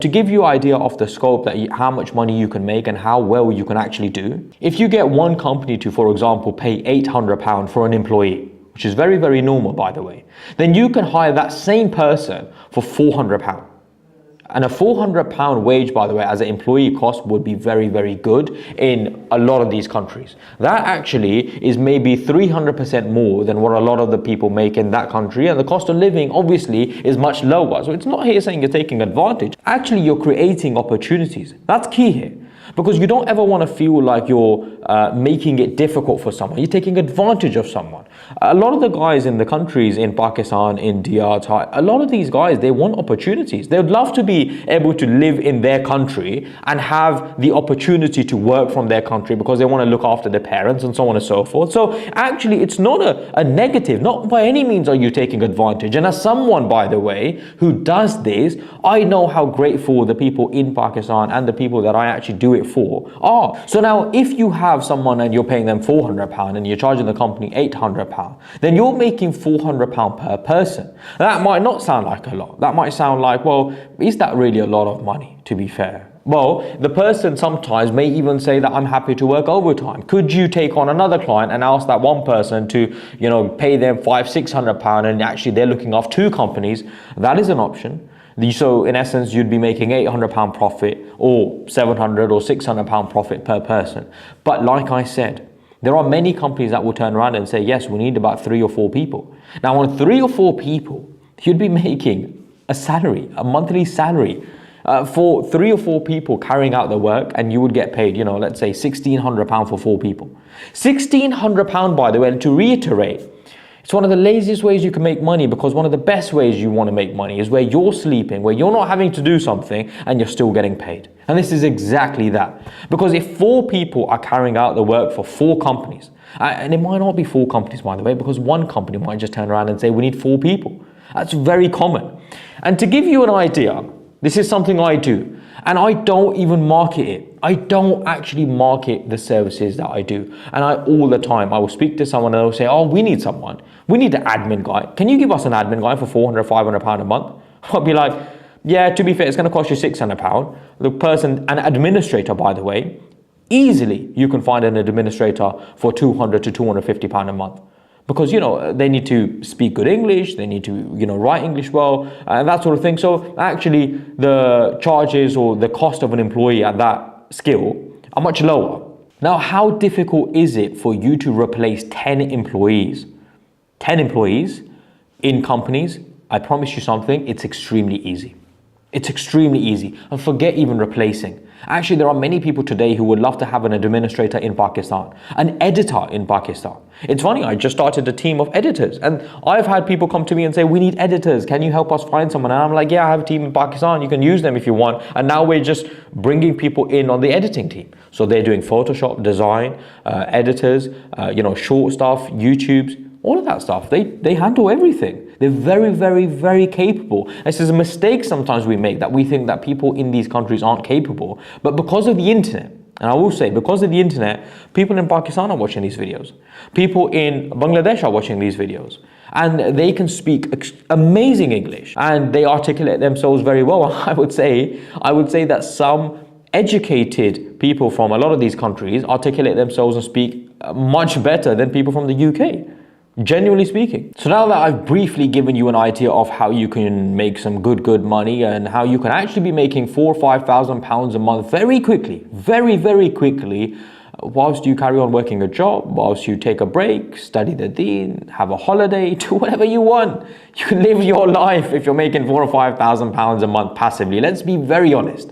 To give you an idea of the scope that how much money you can make and how well you can actually do, if you get one company to, for example, pay £800 for an employee, which is very, very normal, by the way, then you can hire that same person for £400. And a £400 wage, by the way, as an employee cost would be very, very good in a lot of these countries. That actually is maybe 300% more than what a lot of the people make in that country. And the cost of living obviously is much lower. So it's not here saying you're taking advantage. Actually, you're creating opportunities. That's key here. Because you don't ever want to feel like you're making it difficult for someone. You're taking advantage of someone. A lot of the guys in the countries in Pakistan, India, a lot of these guys, they want opportunities. They would love to be able to live in their country and have the opportunity to work from their country because they want to look after their parents and so on and so forth. So actually, it's not a negative. Not by any means are you taking advantage. And as someone, by the way, who does this, I know how grateful the people in Pakistan and the people that I actually do it for are. So now, if you have someone and you're paying them £400 and you're charging the company £800, then you're making £400 per person. That might not sound like a lot. That might sound like, well, is that really a lot of money, to be fair? Well, the person sometimes may even say that I'm happy to work overtime. Could you take on another client and ask that one person to, pay them £500-600 and actually they're looking after two companies? That is an option. So in essence, you'd be making £800 profit or £700 or £600 profit per person. But like I said, there are many companies that will turn around and say, yes, we need about 3 or 4 people. Now, on 3 or 4 people, you'd be making a salary, a monthly salary for 3 or 4 people carrying out the work, and you would get paid, let's say £1,600 for 4 people. £1,600, by the way, and to reiterate, it's one of the laziest ways you can make money, because one of the best ways you want to make money is where you're sleeping, where you're not having to do something and you're still getting paid. And this is exactly that. Because if 4 people are carrying out the work for 4 companies, and it might not be 4 companies, by the way, because one company might just turn around and say, we need 4 people. That's very common. And to give you an idea, this is something I do. And I don't even market it. I don't actually market the services that I do. And all the time, I will speak to someone and they'll say, oh, we need someone. We need an admin guy. Can you give us an admin guy for £400-500 a month? I'll be like, yeah, to be fair, it's going to cost you £600. The person, an administrator, by the way, easily you can find an administrator for £200 to £250 a month. Because, they need to speak good English, they need to, write English well, and that sort of thing. So actually, the charges or the cost of an employee at that skill are much lower. Now, how difficult is it for you to replace 10 employees? 10 employees in companies, I promise you something, it's extremely easy. It's extremely easy. And forget even replacing. Actually, there are many people today who would love to have an administrator in Pakistan, an editor in Pakistan. It's funny, I just started a team of editors, and I've had people come to me and say, we need editors. Can you help us find someone? And I'm like, yeah, I have a team in Pakistan. You can use them if you want. And now we're just bringing people in on the editing team. So they're doing Photoshop, design, editors, short stuff, YouTubes, all of that stuff. They handle everything. They're very, very, very capable. This is a mistake sometimes we make, that we think that people in these countries aren't capable. But because of the internet, and I will say, because of the internet, people in Pakistan are watching these videos. People in Bangladesh are watching these videos. And they can speak amazing English. And they articulate themselves very well. I would say that some educated people from a lot of these countries articulate themselves and speak much better than people from the UK. Genuinely speaking. So now that I've briefly given you an idea of how you can make some good money and how you can actually be making £4,000 or £5,000 a month very quickly, very, very quickly, whilst you carry on working a job, whilst you take a break, study the deen, have a holiday, do whatever you want. You can live your life if you're making £4,000 or £5,000 a month passively. Let's be very honest.